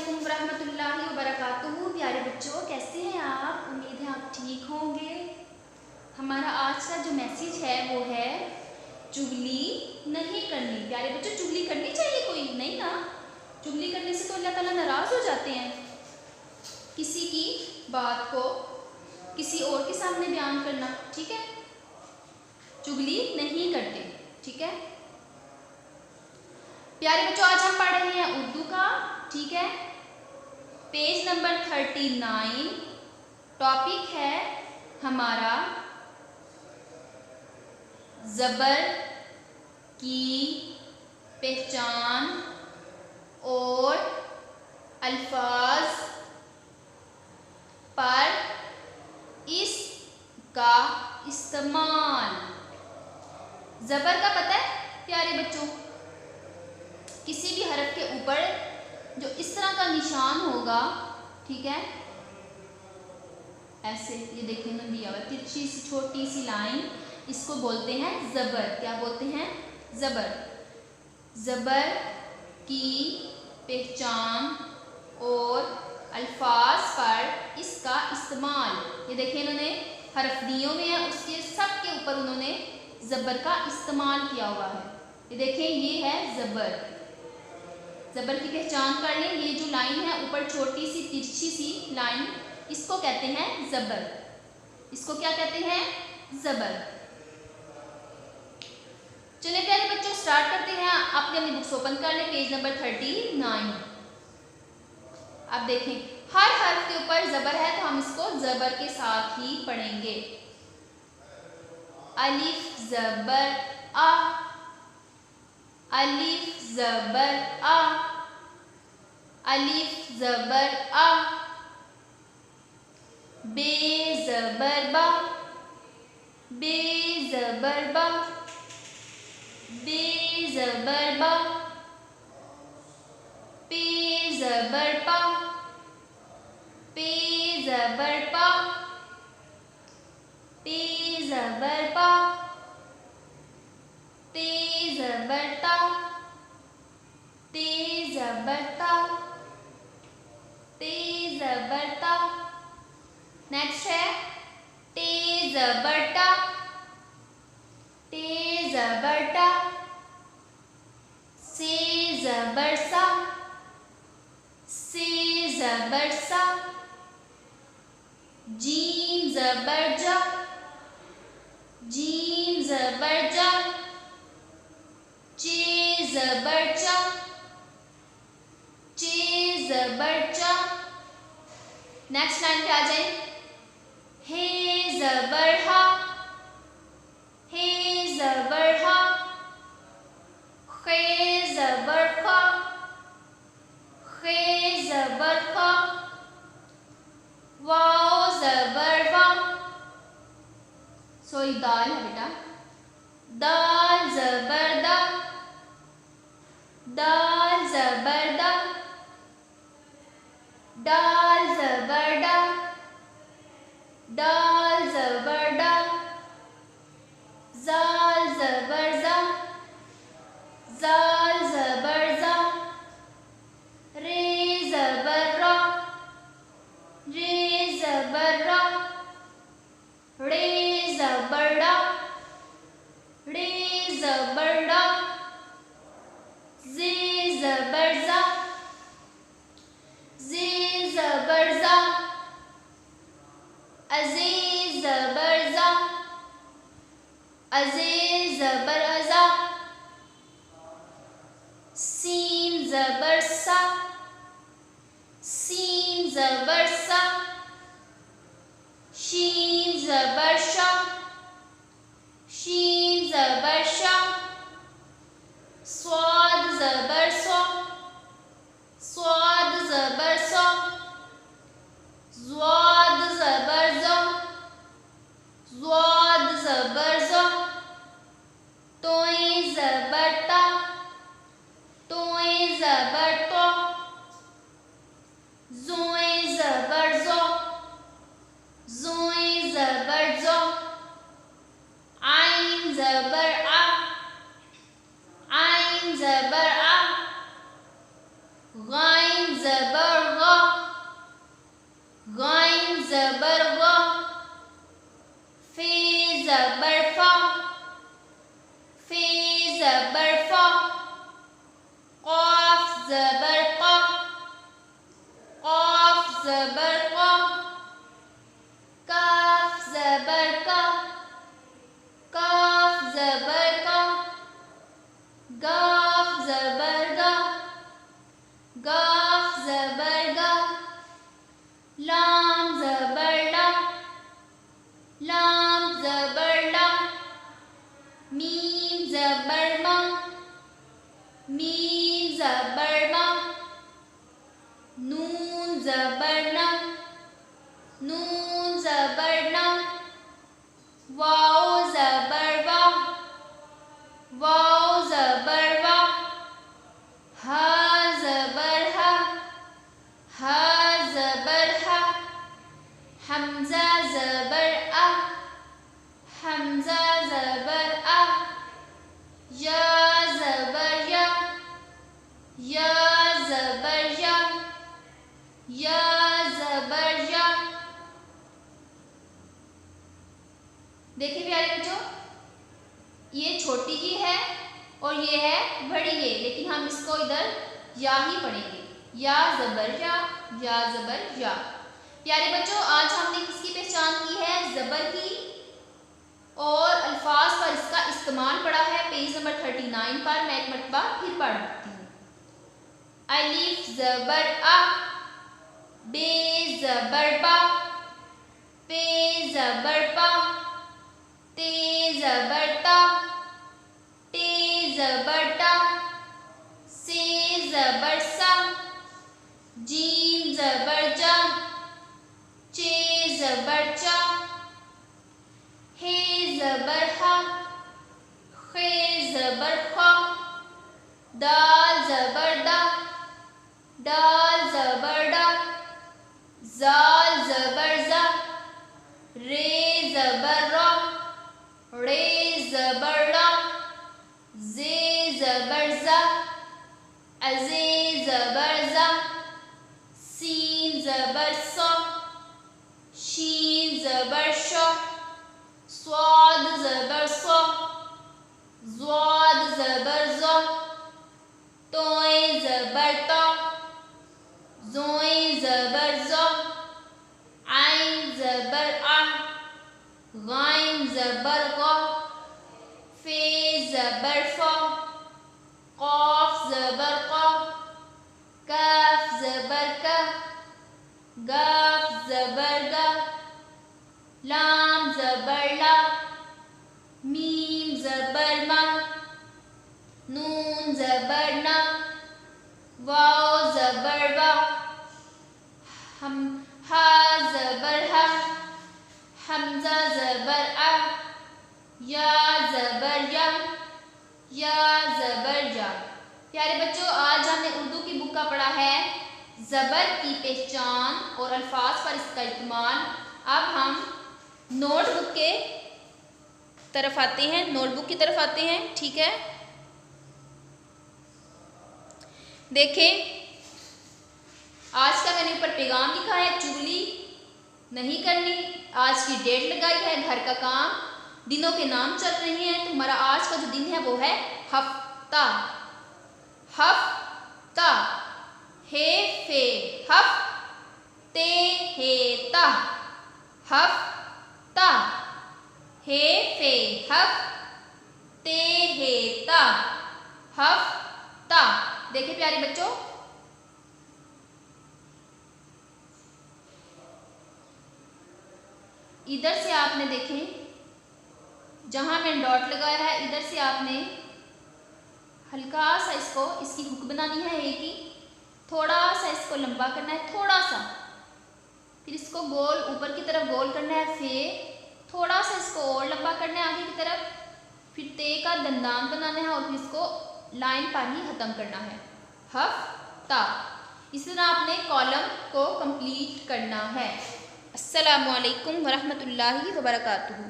अस्सलामुअलैकुम वरहमतुल्लाहि वबरकातुहू। प्यारे बच्चों, कैसे हैं आप? उम्मीद है आप ठीक होंगे। हमारा आज का जो मैसेज है वो है चुगली नहीं करनी। प्यारे बच्चों, चुगली करनी चाहिए कोई नहीं ना। चुगली करने से तो अल्लाह ताला नाराज़ हो जाते हैं। किसी की बात को किसी और के सामने बयान करना, ठीक है, चुगली नहीं करते, ठीक है। प्यारे बच्चों, आज हम पढ़ रहे हैं उर्दू का, ठीक है। Page number 39। टॉपिक है हमारा ज़बर की पहचान और अल्फाज पर इसका इस्तेमाल। ज़बर का पता है प्यारे बच्चों, किसी भी हरफ के ऊपर जो इस तरह का निशान होगा, ठीक है, ऐसे ये देखने में दिया हुआ तिरछी सी छोटी सी लाइन, इसको बोलते हैं ज़बर। क्या बोलते हैं? ज़बर। ज़बर की पहचान और अल्फाज पर इसका इस्तेमाल। ये देखिए इन्होंने हरफ दिए हुए हैं, उसके सब के ऊपर उन्होंने ज़बर का इस्तेमाल किया हुआ है। ये देखिए, ये है ज़बर। ज़बर की पहचान कर लें। ये जो लाइन है ऊपर छोटी सी तिरछी सी लाइन, इसको कहते हैं ज़बर। इसको क्या कहते हैं? ज़बर। चलिए प्यारे बच्चों, स्टार्ट करते हैं। आपने अपनी बुक्स ओपन कर लें, पेज नंबर 39। आप देखें, हर हर्फ के ऊपर ज़बर है तो हम इसको ज़बर के साथ ही पढ़ेंगे। अलिफ ज़बर आ, अलिफ ज़बर आ, अलिफ ज़बर आ। बे ज़बर बा, बे ज़बर बा, बे ज़बर बा। पे ज़बर पा, पे ज़बर पा, पे ज़बर पा। ते ज़बर ता, ते ज़बर ता, ते ज़बर ता। नेक्स्ट है टे ज़बर टा, टे ज़बर टा। से ज़बर सा, से ज़बर सा। जीम ज़बर जा, जीम ज़बर जा। चे ज़बर चा, चे ज़बर चा। नेक्स्ट लाइन पे आ जाए। हे ज़बर हा, हे ज़बर हा। खे ज़बर खा, खे ज़बर खा। वाओ ज़बर वा, सॉरी दाल है बेटा। दाल ज़बर दा, दाल ज़बर दा। दाल ज़बर डा, दाल ज़बर डा। ज़ाल ज़बर ज़ा, ज़ाल ज़बर ज़ा। रे ज़बर रा, रे ज़बर रा। रे ज़बर डा, रे ज़बर डा। ज़े ज़बर ज़ा, ज़े ज़बर ज़ा। अज़े ज़बर ज़ा, अज़े ज़बर अज़ा। सीन ज़बर सा, सीन ज़बर सा। शीन ज़बर शा, शीन ज़बर शा। स्वाद ज़बर सौ, स्वाद ज़बर सौ। ज़्वाद ज़बर ज़ौ, ज़्वाद ज़बर ज़ौ। तोए ज़बर ता, तोए ज़बर तो। ज़ोए ज़बर ज़ौ, ज़ोए ज़बर ज़ौ। आइन ज़बर आ, आइन ज़बर आ। गाइन ज़बर ज़बर क़, क़ाफ़ ज़बर क़, काफ़ ज़बर का, काफ़ ज़बर का, गाफ़ ज़बर गा, गाफ़ ज़बर गा, लाम ज़बर ला, लाम ज़बर ला, मीम ज़बर मा, मीम ज़बर मा, नून ज़बर ना, नून ज़बर ना, वाव ज़बर वा, वाव ज़बर वा, हा ज़बर हा, हा ज़बर हा, हमज़ा ज़बर आ, हमज़ा ज़बर आ, या ज़बर या, या ज़बर या, या ज़बर या। देखिए प्यारे बच्चों, ये छोटी ही है और ये है बड़ी है, लेकिन हम इसको इधर या ही पढ़ेंगे। या ज़बर या, या ज़बर या। प्यारे बच्चों, आज हमने किसकी पहचान की है? ज़बर की, और अल्फाज पर इसका इस्तेमाल पढ़ा है। पेज नंबर 39 पर मैं एक मरतबा फिर पढ़ती हूँ। अलिफ ज़बर आ, बे ज़बर बा, पे ज़बर पा, ते ज़बर ता, टे ज़बर टा, से ज़बर सा, जीम ज़बर जा, चे ज़बर चा, हे ज़बर हा, खे ज़बर खा, दाल ज़बर दा, दाल ज़बर डा, ज़ाल ज़बर ज़ा, रे ज़बर रा, रे ज़बर रा, ज़े ज़बर ज़ा, अज़े ज़बर ज़ा, सीन ज़बर सा, शीन ज़बर शा, स्वाद ज़बर सा, ज़्वाद ज़बर ज़ा, तोए ज़बर ता, ज़ोए ज़बर ज़ा, आइन ज़बर आ, गाइन ज़बर गा, फे ज़बर फा, क़ाफ़ ज़बर क़ा, काफ़ ज़बर का, गाफ़ ज़बर गा, लाम ज़बर ला, मीम ज़बर मा, नून ज़बर ना, वाव ज़बर वा, हा ज़बर हा, हमज़ा ज़बर आ, या ज़बर या, या ज़बर या। प्यारे बच्चों, आज हमने उर्दू की बुक का पढ़ा है ज़बर की पहचान और अल्फाज पर इसका इस्तेमाल। अब हम नोटबुक के तरफ आते हैं, नोटबुक की तरफ आते हैं। ठीक है, देखें, आज का मैंने ऊपर पैगाम लिखा है, चुगली नहीं करनी। आज की डेट लगाई है, घर का काम, दिनों के नाम चल रहे हैं। तो हमारा आज का जो दिन है वो है हफ्ता। हफ्ता, हे फे हफ, ते हे ता, हफ्ता, हे फे हफ, ते हे ता, हफ्ता। देखिए प्यारे बच्चों, इधर से आपने देखें, जहां मैंने डॉट लगाया है, इधर से आपने हल्का सा इसको, इसकी हुक बनानी है एक ही, थोड़ा सा इसको लंबा करना है, थोड़ा सा, फिर इसको गोल ऊपर की तरफ गोल करना है, फिर थोड़ा सा इसको और लंबा करना है आगे की तरफ, फिर ते का दंदान बनाना है और फिर इसको लाइन पर ही खत्म करना है। हफ्ता। इस तरह आपने कॉलम को कंप्लीट करना है। अस्सलामु अलैकुम वरहमतुल्लाहि वबरकातुहू।